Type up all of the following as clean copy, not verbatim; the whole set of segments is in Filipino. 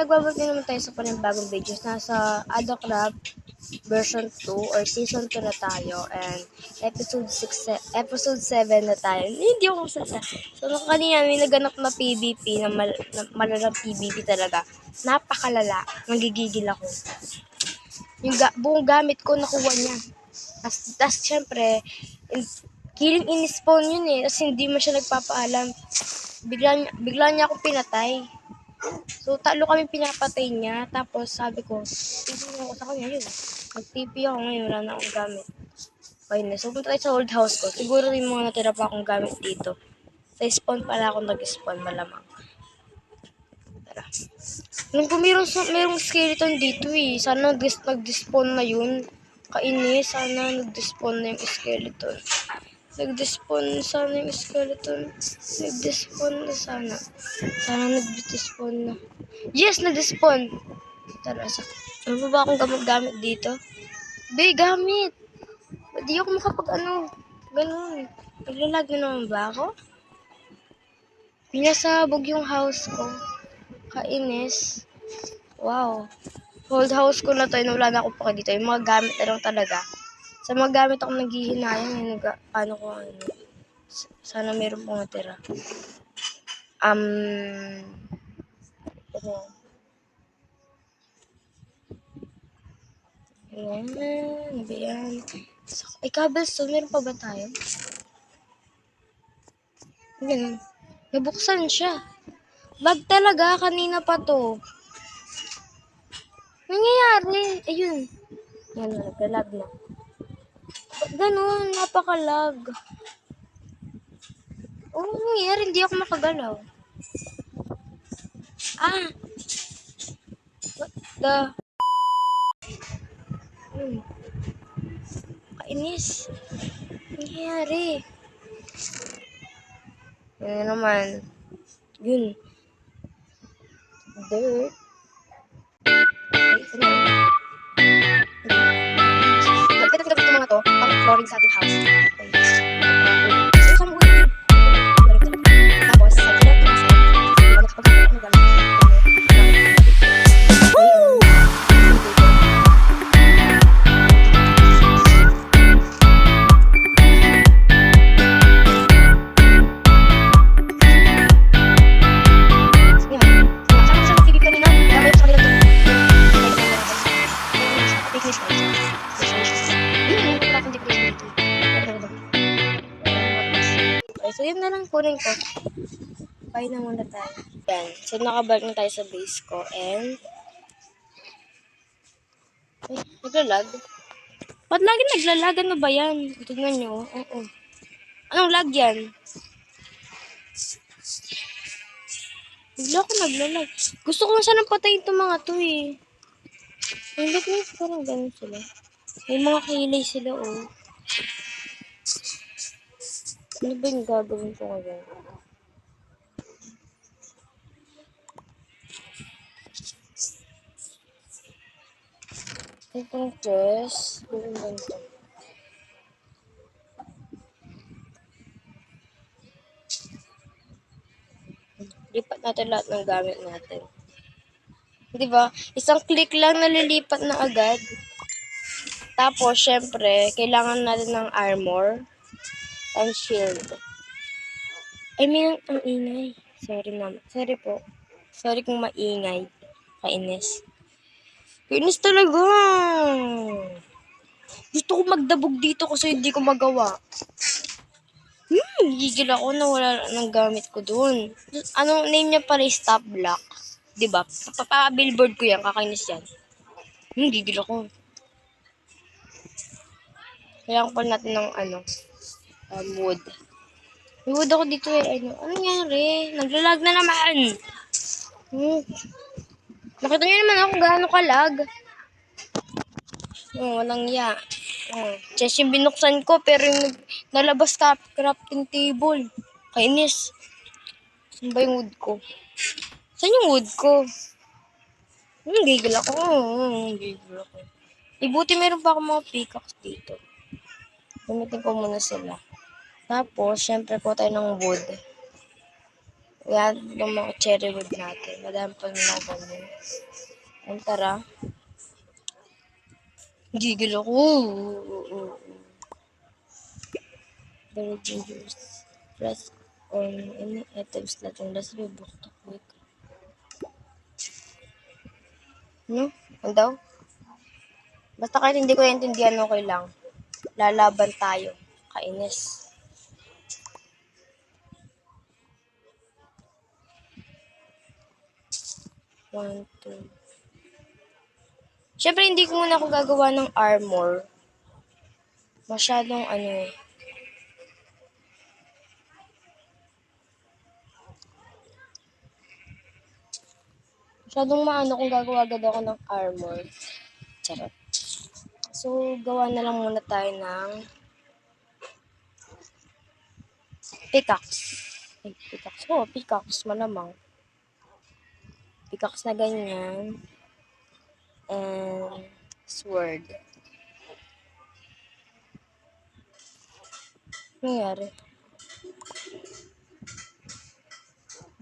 magbabalik na naman tayo sa panibagong videos. Nasa Adocraft version 2 or season 2 na tayo and episode 7 na tayo. Hindi ako salsa. So, kanina may naganap na PVP na, malalang PVP talaga. Napakalala. Nagigigil ako. Yung buong gamit ko nakuha niya. Tas syempre, killing in-spawn yun eh. Tapos hindi mo siya nagpapaalam. Bigla niya ako pinatay. So, talo kami pinapatay niya. Tapos, sabi ko, tignan ako sa kanya yun. Nag-TP ako ngayon. Wala na akong gamit. Okay na. So, punta tayo sa old house ko. Siguro yung mga natira pa akong gamit dito. Sa spawn pala ako nag-spawn. Malamang. Tara. Nung merong skeleton dito eh. Sana nag-despawn na yun. Kainis. Sana nag-despawn na yung skeleton. Nag-despawn sana yung skeleton. Nag-despawn na sana. Sana nag-despawn na. Yes, nag-despawn. Tara, ano ba akong gamit dito? Be, gamit. Hindi ako ganun. Naglalag na naman ba ako? Pinasabog yung house ko. Kainis. Wow. Old house ko na to. Wala na ako pa dito. Yung mga gamit na lang talaga. Sa mga gamit ako naghihinayang. Sana meron pong natira. Ayan. Ay, cobblestone. Meron pa ba tayo? Ayan. Nabuksan siya. Lag talaga. Kanina pa to. Nangyayari. Ayun. Yan, naglalag na. Ganun. Napakalag. Nangyayari. Hindi ako makagalaw. What the... Kainis. Nangyayari. Yan naman. Yun. Dirt. Lapit ang mga to. Pang flooring sa ating house. Tapos, sa direct na sa iba nakapagkakit ng gamit. So, yun na lang kunin ko. Bye na muna tayo. Yan. So, nakabalik na tayo sa base ko. And, ay, naglalag? Ba't lagi naglalag? Ano ba yan? Tignan nyo. Oo. Anong lag yan? Bigla ako naglalag. Gusto ko sanang patayin itong mga to eh. Ay, ba't may parang ganun sila? May mga kilay sila oh. Ano ba yung gagawin ko ngayon? Itong chest. Gawin ba ito? Lipat natin lahat ng gamit natin. Diba? Isang click lang nalilipat na agad. Tapos, syempre, kailangan natin ng armor and shield. I mean, ang ingay. Sorry naman. Sorry po. Sorry kung maingay. Kainis. Kainis talaga. Gusto ko magdabog dito kasi hindi ko magawa. Gigil ako na wala ng gamit ko dun. Anong name niya pala? Stop block. Diba? Billboard ko yan. Kakainis yan. Gigil ako. Kailangan pa natin ng wood. May wood ako dito eh. Ano nangyari? Naglalag na naman. Nakita niyo naman ako gaano kalag. Walang ya. Chest yung binuksan ko pero yung nalabas crafting table. Kainis. Saan ba yung wood ko? Saan yung wood ko? Gigil ako. Gigil ako. Ibuti meron pa akong mga pickaxe dito. Gamitin ko muna sila. Tapos, syempre po tayo ng wood. Yan, yung mga cherry wood natin. Madami pa naman ako ganyan. Ayun, tara. Gigil ako. Very dangerous. Press on any items that unless we book to quick. No? Ano daw? Basta kahit hindi ko naintindihan, okay lang. Lalaban tayo. Kainis. One, two. Siyempre, hindi ko muna ako gagawa ng armor. Masyadong ano eh. Masyadong maano kung gagawa agad ako ng armor. Charot. So, gawa na lang muna tayo ng pickaxe. Ay, pickaxe. Oh, pickaxe. Malamang. Pickaxe na ganyan. And sword. Nangyari?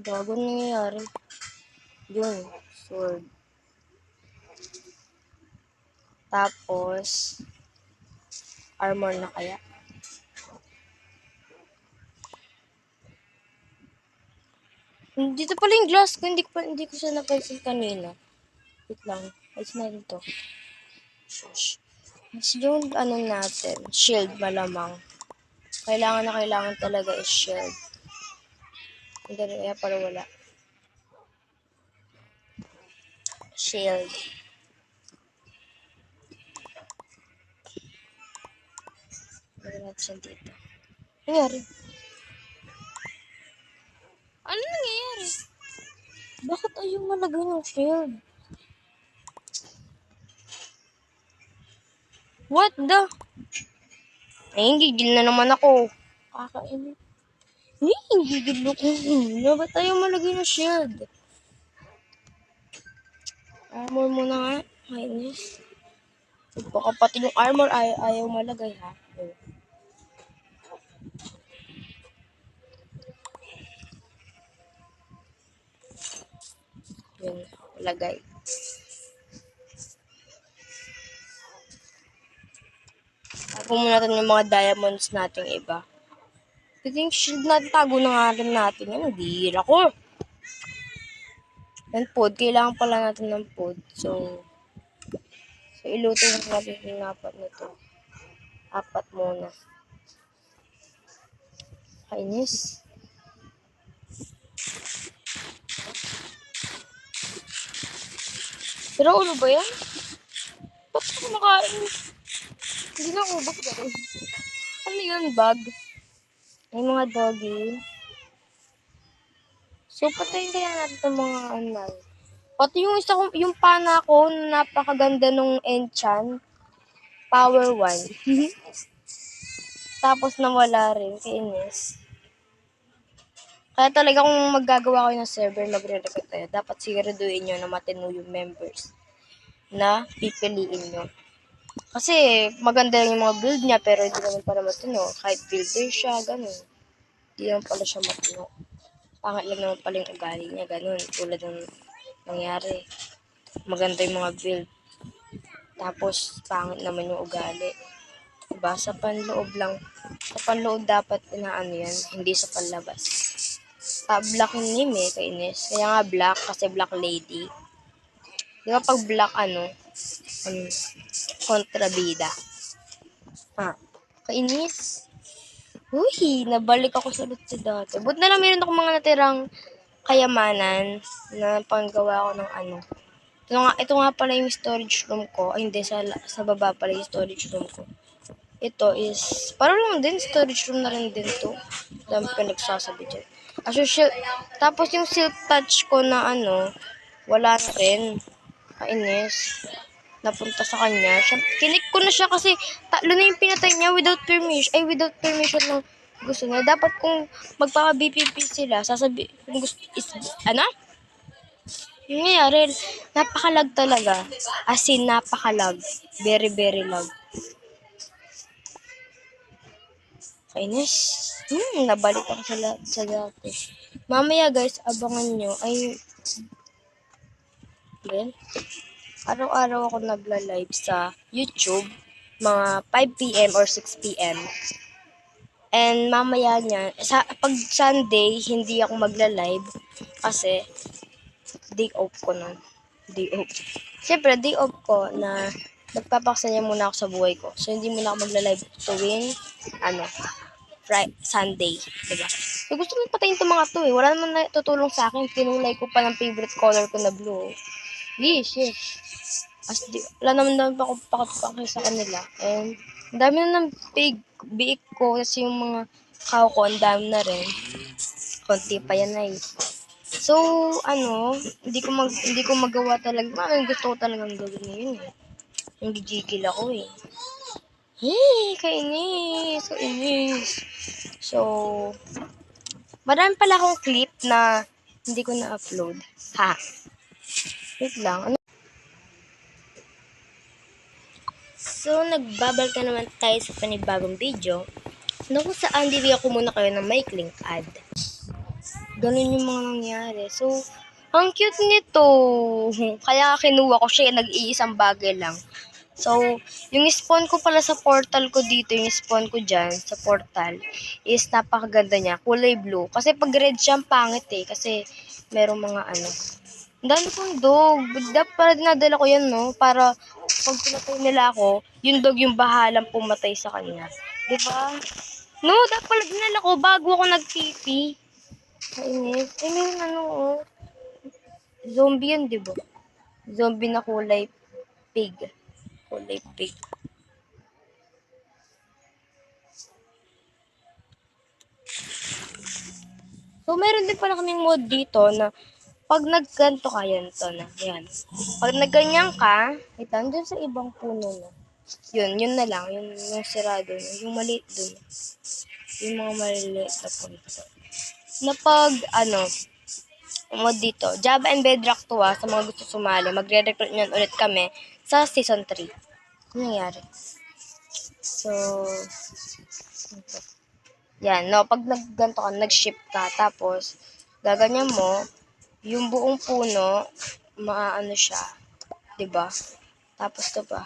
Bago nangyayari. Yun. Sword. Tapos, armor na kaya. Dito pala yung glass ko. Hindi ko siya napansin kanina. Wait lang. Ayos na rin to. Shush. Mas yung ano natin. Shield malamang. Kailangan talaga is shield. Hindi rin kaya pala wala. Shield. Lagyan natin siya dito. Nangyari? Ano nangyayari? Bakit ayaw malagay ng shield? What the? Ay, gigil na naman ako. Kakain. Ay, gigil ako. Ba't ayaw malagay ng shield? Armor muna nga. Kainis. Baka pati yung armor ayaw malagay ha. Yun, lagay. Tago muna natin yung mga diamonds nating iba. Ito yung shield natin, tago na nga rin natin. Yan, hindi ako. Yan, food. Kailangan pala natin ng food. So iluto muna natin yung apat na to. Apat muna. Kainis. Pero ulo ba yan? Ba't ako makain? Hindi na ubak ba rin? Ano yun, bag? May mga doggy. So, patayin kaya natin itong mga anal. Pati yung isa ko, yung pana ko, napakaganda nung enchant. Power 1. Tapos nawala rin, kainis. Kaya talaga kung maggagawa kayo ng server, magre-recruit tayo, dapat siguraduhin nyo na matino yung members na pipiliin nyo. Kasi maganda yung mga build niya, pero hindi naman pala matino. Kahit builder siya, ganun. Hindi naman pala siya matino. Pangit lang naman pala yung ugali niya, ganun. Tulad ng nangyari. Maganda yung mga build. Tapos, pangit naman yung ugali. Diba? Sa panloob lang. Sa panloob dapat inaano yan, hindi sa panlabas. Black yung name eh, kainis. Kaya nga black, kasi black lady. Di ba pag black kontrabida. Kainis. Uy, nabalik ako sa lutsi dati. Buti na lang meron ako mga natirang kayamanan na panggawa ko ng ano. Ito nga pala yung storage room ko. Ay, hindi, sa baba pala yung storage room ko. Ito is, parang lang din, storage room na rin din to. Dami ko nagsasabi dyan. Tapos yung silk touch ko na wala na rin. Kainis. Napunta sa kanya. Kinik ko na siya kasi tatlo na yung pinatay niya without permission ng gusto niya. Dapat kung magpaka-BPP sila, kung gusto, yung nangyari, napakalag talaga. As in, napakalag. Very, very lag. Kainis. Nabalik ako sa dati. Mamaya guys, abangan nyo. Ay, well, araw-araw ako nagla-live sa YouTube. Mga 5 p.m. or 6 p.m. And mamaya niya, pag Sunday, hindi ako magla-live. Kasi, day off ko nun. Day off. Siyempre, day off ko na nagpapaksanya muna ako sa buhay ko. So, hindi muna ako magla-live tuwing, Sunday, diba? So, gusto ko patayin itong mga to eh. Wala naman na tutulong sa akin. Kinulay ko pa ng favorite color ko na blue. Yes. Wala naman pa ako pakapakay sa kanila. And, ang dami na ng biik ko. Kasi yung mga kao ko, ang dami na rin. Konti pa yan eh. So, hindi ko magawa talaga. Gusto ko talagang gawin ngayon eh. Yung gigigil ako eh. Kainis. So, marami pala akong clip na hindi ko na-upload. Wait lang. So, nagbabalik na naman tayo sa panibagong video na kung saan bibigyan ko muna kayo ng maikling ad. Ganun yung mga nangyari. So, ang cute nito. Kaya kinuha ko siya, nag-iisang bagay lang. So, yung spawn ko pala sa portal ko dito, yung spawn ko dyan sa portal, is napakaganda niya. Kulay blue. Kasi pag red siya, pangit eh. Kasi merong mga ang dami kong dog. Dapat para dinadala ko yan, no? Para pag pinatay nila ako, yung dog yung bahalang pumatay sa kanya. Diba? No, dapat pala dinala ko bago ako nag-pipi. Kainis. Oh. Zombie yan, diba? Zombie na kulay pig. Kulay pig. So, meron din pala kaming mod dito na pag nagganto ka, yan to na. Yan. Pag nagganyan ka, ito, dun sa ibang puno na. Yun na lang. Yung sirado na. Yung maliit dun. Yung mga maliliit na punto. Na pag, mod dito, Java and Bedrock 2 sa mga gusto sumali, magre-recruit nyan ulit kami sa Season 3. Ano nangyari? So, yan, no, pag nagganto ka, nag-ship ka, tapos, gaganyan mo, yung buong puno, maano siya, diba? Tapos to ba?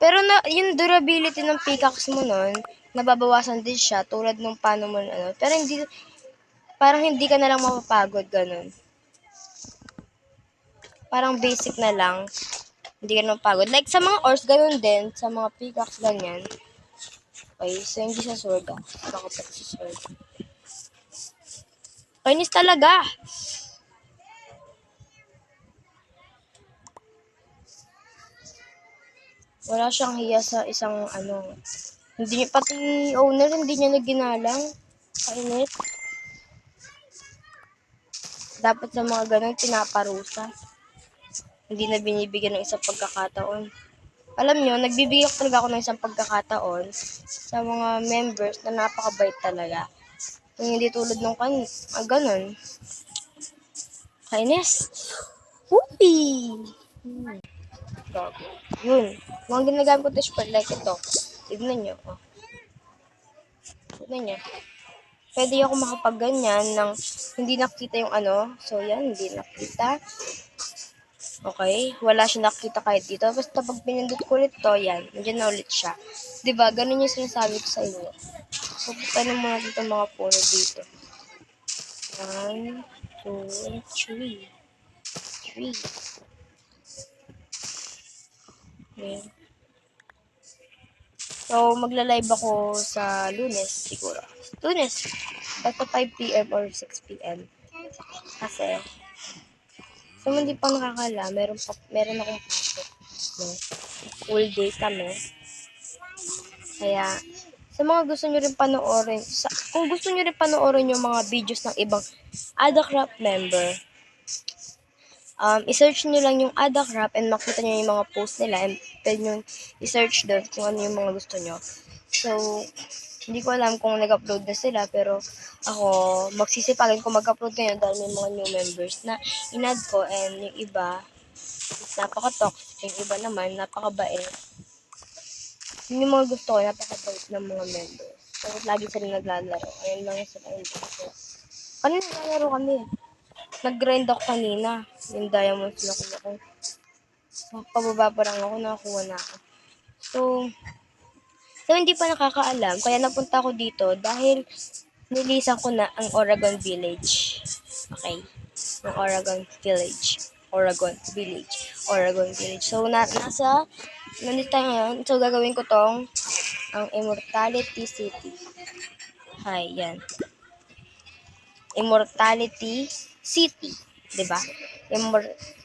Pero yung durability ng pickaxe mo nun, nababawasan din siya, tulad nung paano mo, pero parang hindi ka na lang mapapagod, ganun. Parang basic na lang, hindi ka na mapagod. Like, sa mga ores, ganun din, sa mga pickaxe, ganyan. Okay, so hindi sa sword, Baka pa sa sword. Kainis talaga. Wala siyang hiya sa isang hindi niya, pati owner, hindi niya naginalang. Kainit. Dapat sa mga ganun, pinaparusa. Hindi na binibigyan ng isang pagkakataon. Alam nyo, nagbibigay talaga ako ng isang pagkakataon sa mga members na napakabait talaga. Kung hindi tulad nung ganun. Kainis. Whoopee! Gago. Yun. Mga ginagamit ko to like ito. Tignan nyo. Tignan nyo. Pwede ako makapagganyan ng hindi nakita yung So, yan. Hindi nakita. Okay? Wala siya nakita kahit dito. Basta pag pinindot ko ulit to, yan. Nandiyan na ulit siya. Diba? Ganun yung sinasabi ko sa inyo. So, paano mo natin itong mga puno dito? 1, 2, 3. 3. Okay. So, magla-live ako sa Lunes siguro. Lunes. Basta 5 p.m. or 6 p.m. Kasi, so hindi pa nakakala, meron akong pasok. No? Full day kami. Kaya, sa mga gusto nyo rin panoorin, kung gusto nyo rin panoorin yung mga videos ng ibang Adacraft member, i-search nyo lang yung Adacraft and makita nyo yung mga post nila and pwede nyo i-search doon kung ano yung mga gusto nyo. So, hindi ko alam kung nag-upload na sila, pero ako, magsisipagan ko mag-upload ngayon dahil may mga new members na in-add ko and yung iba, napaka-toxic, yung iba naman, napaka-bait. Yun yung mga gusto ko, napaka-bait ng mga members. Tapos lagi sila naglalaro. Ayun lang sila yung dito. Kanina naglalaro kami. Nag-grind ako kanina. Yung diamonds na kuha ko. Pababa pa lang ako, nakakuha na ako. So, hindi pa nakakaalam. Kaya napunta ako dito dahil nilisan ko na ang Oregon Village. Okay. Ang Oregon Village. Oregon Village. Oregon Village. So, nandito tayo ngayon. So, gagawin ko tong ang Immortality City. Hi, yan. Immortality City. Diba?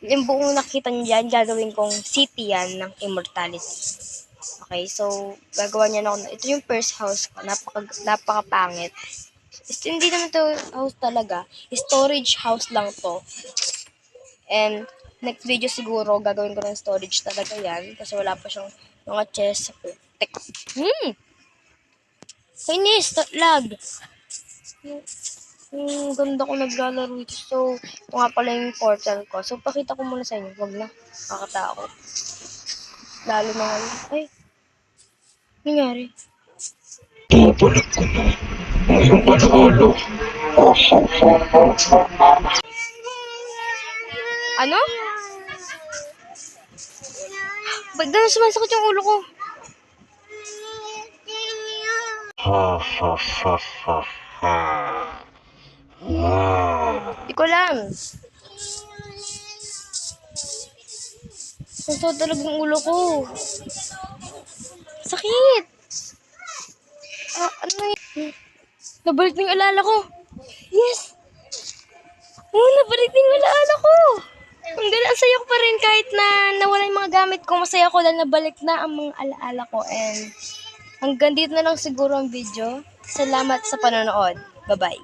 Yung buong nakita niyo dyan, gagawin kong city yan ng Immortality. Okay, so, gagawa niya na ako. Ito yung first house ko. Napakapangit. Hindi naman to house talaga. Storage house lang to. And, next video siguro, gagawin ko ng storage talaga yan. Kasi wala pa siyang mga chest sa protect. Kainis! Lag! Ganda ko naglalaro ito. So, ito nga pala yung portal ko. So, pakita ko muna sa inyo. Wag na. Kakatakot. Lalo na ngayon. Ay! Nangyari? Babalik ko na ang iyong alaala. Ano? Ba't na sumasakit yung ulo ko? Ha ha ha ha ha. Di ko lang. Sasakit talaga yung ulo ko. Sakit! Ano yun? Nabalik na yung alala ko. Yes! Nabalik na yung alaala ko. Ang gala, ang saya ko pa rin kahit na nawala yung mga gamit ko. Masaya ko dahil nabalik na ang mga alaala ko. And hanggang dito na lang siguro ang video. Salamat sa panonood. Bye-bye.